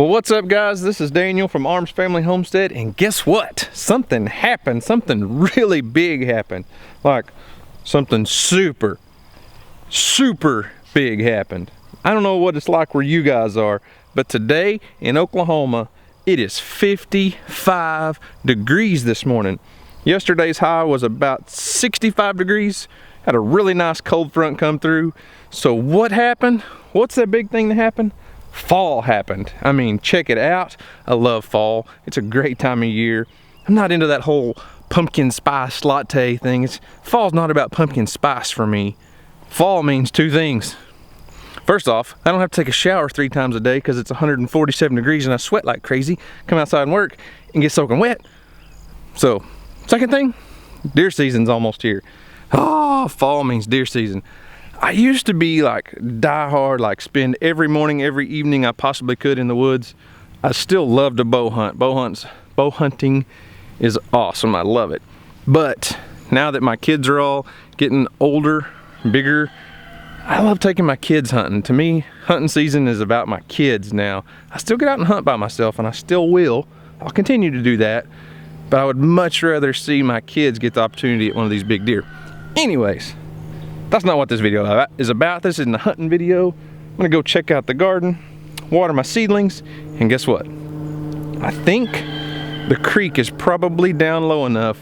Well, what's up guys? This is Daniel from Arms Family Homestead, and guess what? Something happened. Something really big happened. Like something super big happened. I don't know what it's like where you guys are, but today in Oklahoma, it is 55 degrees this morning. Yesterday's high was about 65 degrees. Had a really nice cold front come through. So what happened? What's that big thing that happened? Fall happened. I mean, check it out. I love fall. It's a great time of year. I'm not into that whole pumpkin spice latte thing. Fall's not about pumpkin spice for me. Fall means two things. First off, I don't have to take a shower 3 times a day because it's 147 degrees and I sweat like crazy. Come outside and work and get soaking wet. So, second thing, deer season's almost here. Oh, fall means deer season. I used to be like die hard, like spend every morning, every evening I possibly could in the woods. I still love to bow hunt. Bow hunting is awesome. I love it. But now that my kids are all getting older, bigger, I love taking my kids hunting. To me, hunting season is about my kids now. I still get out and hunt by myself, and I still will. I'll continue to do that. But I would much rather see my kids get the opportunity at one of these big deer. Anyways, that's not what this video is about. This isn't a hunting video. I'm gonna go check out the garden, water my seedlings, and guess what? I think the creek is probably down low enough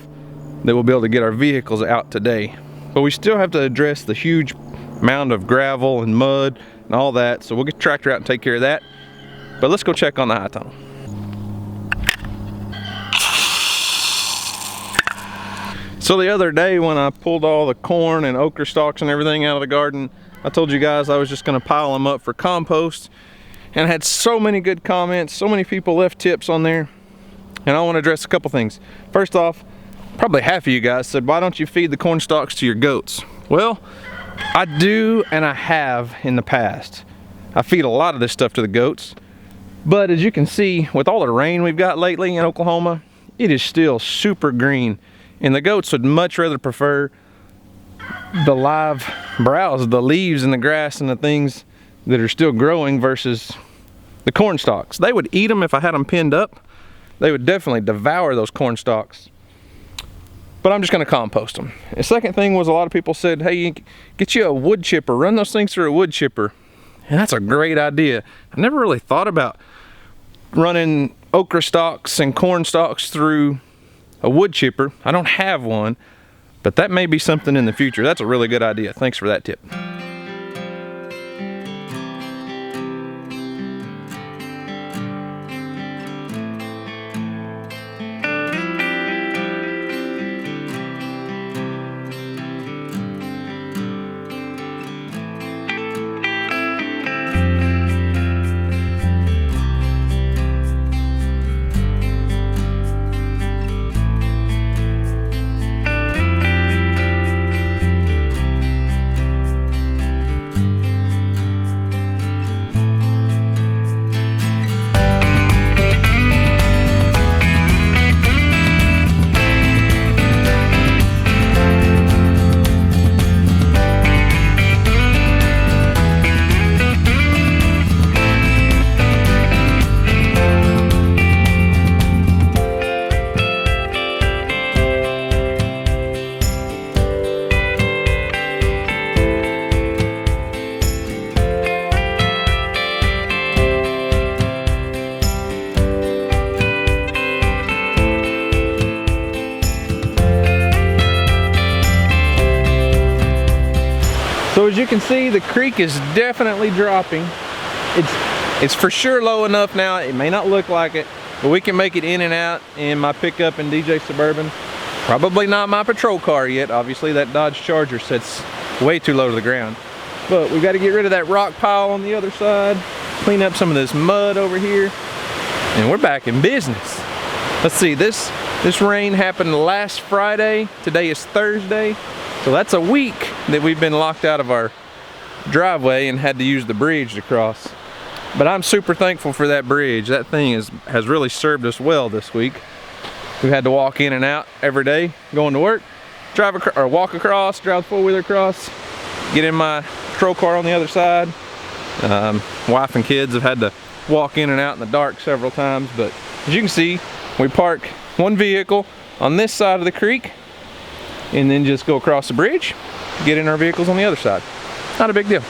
that we'll be able to get our vehicles out today. But we still have to address the huge mound of gravel and mud and all that, so we'll get the tractor out and take care of that. But let's go check on the high tunnel. So the other day when I pulled all the corn and okra stalks and everything out of the garden, I told you guys I was just gonna pile them up for compost, and I had so many good comments, so many people left tips on there, and I want to address a couple things. First off, probably half of you guys said, why don't you feed the corn stalks to your goats? Well, I do, and I have in the past. I feed a lot of this stuff to the goats, but as you can see, with all the rain we've got lately in Oklahoma, it is still super green. And the goats would much rather prefer the live browse, the leaves and the grass and the things that are still growing versus the corn stalks. They would eat them if I had them pinned up. They would definitely devour those corn stalks. But I'm just gonna compost them. The second thing was, a lot of people said, hey, get you a wood chipper, run those things through a wood chipper. And that's a great idea. I never really thought about running okra stalks and corn stalks through a wood chipper. I don't have one, but that may be something in the future. That's a really good idea. Thanks for that tip. So as you can see, the creek is definitely dropping. It's for sure low enough now. It may not look like it, but we can make it in and out in my pickup and DJ Suburban. Probably not my patrol car yet. Obviously that Dodge Charger sits way too low to the ground. But we've got to get rid of that rock pile on the other side, clean up some of this mud over here, and we're back in business. Let's see, this rain happened last Friday. Today is Thursday. So that's a week that we've been locked out of our driveway and had to use the bridge to cross. But I'm super thankful for that bridge. That thing has really served us well this week. We've had to walk in and out every day going to work, walk across, drive the four-wheeler across, get in my patrol car on the other side. Wife and kids have had to walk in and out in the dark several times, but as you can see, we park one vehicle on this side of the creek and then just go across the bridge, get in our vehicles on the other side. Not a big deal.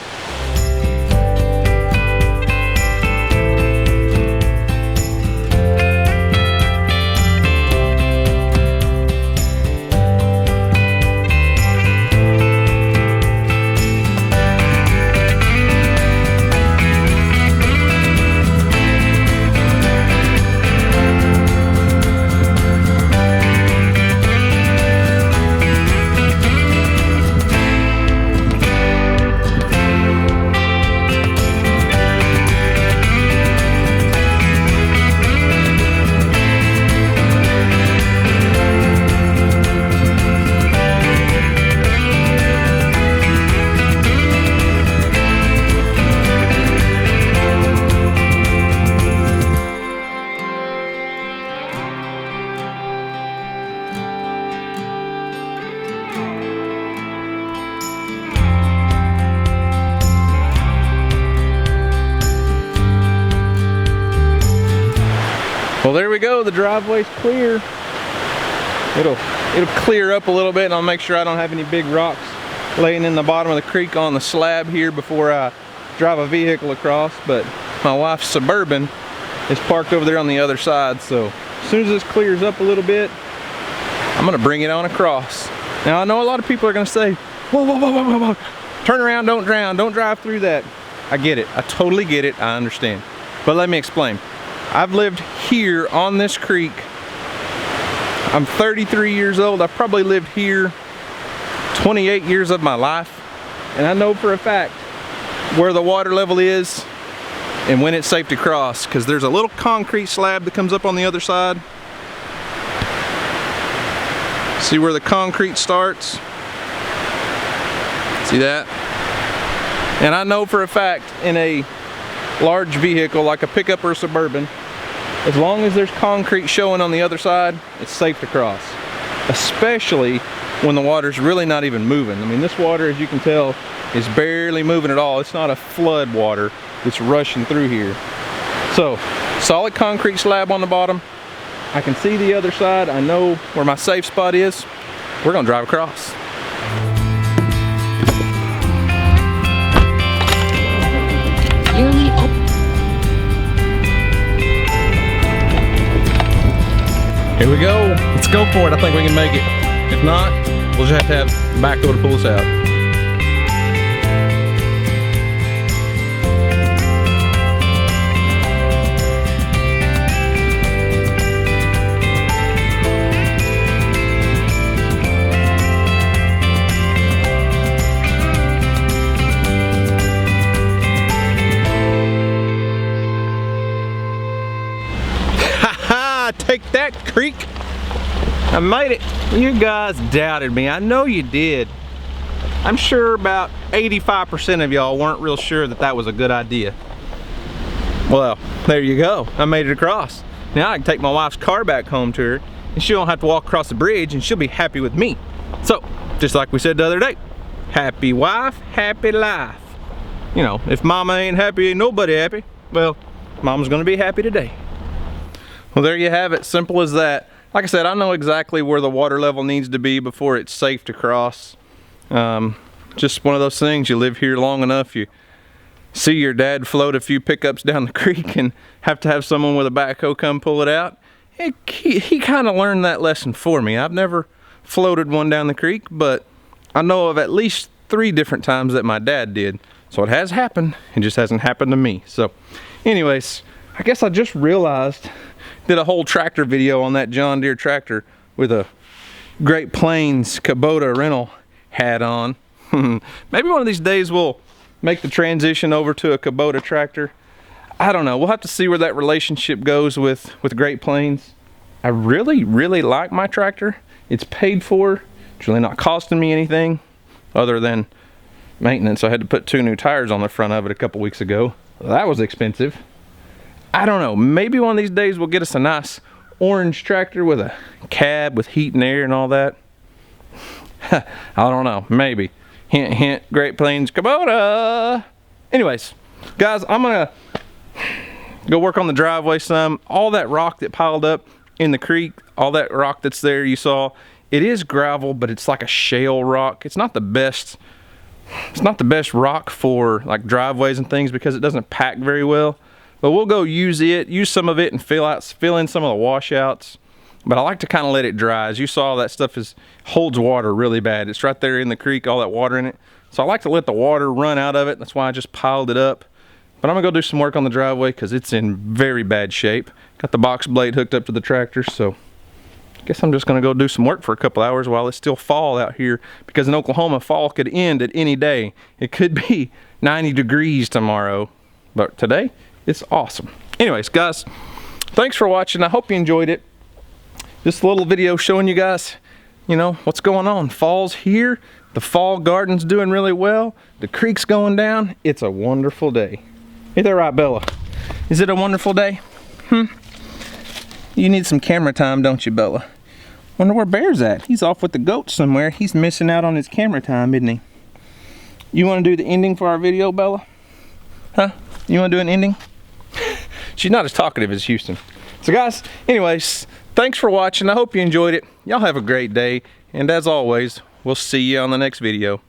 Well, there we go. The driveway's clear. It'll clear up a little bit, and I'll make sure I don't have any big rocks laying in the bottom of the creek on the slab here before I drive a vehicle across. But my wife's Suburban is parked over there on the other side, so as soon as this clears up a little bit, I'm gonna bring it on across. Now I know a lot of people are gonna say, whoa, whoa, whoa, whoa, whoa, whoa. Turn around, don't drown, don't drive through that. I get it, I totally get it, I understand. But let me explain. I've lived here on this creek. I'm 33 years old. I've probably lived here 28 years of my life. And I know for a fact where the water level is and when it's safe to cross, because there's a little concrete slab that comes up on the other side. See where the concrete starts? See that? And I know for a fact in a large vehicle like a pickup or a Suburban, as long as there's concrete showing on the other side, it's safe to cross. Especially when the water's really not even moving. I mean, this water, as you can tell, is barely moving at all. It's not a flood water that's rushing through here. So, solid concrete slab on the bottom. I can see the other side. I know where my safe spot is. We're gonna drive across. Here we go. Let's go for it. I think we can make it. If not, we'll just have to have backhoe to pull us out. Take that, creek. I made it. You guys doubted me. I know you did. I'm sure about 85% of y'all weren't real sure that that was a good idea. Well, there you go. I made it across. Now I can take my wife's car back home to her and she don't have to walk across the bridge and she'll be happy with me. So, just like we said the other day, happy wife, happy life. You know, if mama ain't happy, ain't nobody happy. Well, mama's gonna be happy today. Well, there you have it, simple as that. Like I said, I know exactly where the water level needs to be before it's safe to cross. Just one of those things, you live here long enough, you see your dad float a few pickups down the creek and have to have someone with a backhoe come pull it out. He kind of learned that lesson for me. I've never floated one down the creek, but I know of at least 3 different times that my dad did. So it has happened, it just hasn't happened to me. So anyways, I guess I just realized, did a whole tractor video on that John Deere tractor with a Great Plains Kubota rental hat on. Maybe one of these days we'll make the transition over to a Kubota tractor. I don't know, we'll have to see where that relationship goes with Great Plains. I really like my tractor. It's paid for. It's really not costing me anything other than maintenance. I had to put 2 new tires on the front of it a couple weeks ago. That was expensive. I don't know, maybe one of these days we'll get us a nice orange tractor with a cab with heat and air and all that. I don't know, maybe. Hint, hint, Great Plains Kubota. Anyways, guys, I'm gonna go work on the driveway some. All that rock that piled up in the creek, all that rock that's there you saw, it is gravel, but it's like a shale rock. It's not the best rock for like driveways and things because it doesn't pack very well. But we'll go use some of it and fill in some of the washouts. But I like to kind of let it dry. As you saw, that stuff holds water really bad. It's right there in the creek, all that water in it. So I like to let the water run out of it. That's why I just piled it up. But I'm gonna go do some work on the driveway because it's in very bad shape. Got the box blade hooked up to the tractor, so I guess I'm just gonna go do some work for a couple hours while it's still fall out here, because in Oklahoma, fall could end at any day. It could be 90 degrees tomorrow, but today, it's awesome. Anyways, guys, thanks for watching. I hope you enjoyed it. This little video showing you guys, you know, what's going on. Fall's here. The fall garden's doing really well. The creek's going down. It's a wonderful day. Ain't that right, Bella? Is it a wonderful day? You need some camera time, don't you, Bella? Wonder where Bear's at. He's off with the goats somewhere. He's missing out on his camera time, isn't he? You want to do the ending for our video, Bella? Huh? You want to do an ending? She's not as talkative as Houston. So guys, anyways, thanks for watching. I hope you enjoyed it. Y'all have a great day. And as always, we'll see you on the next video.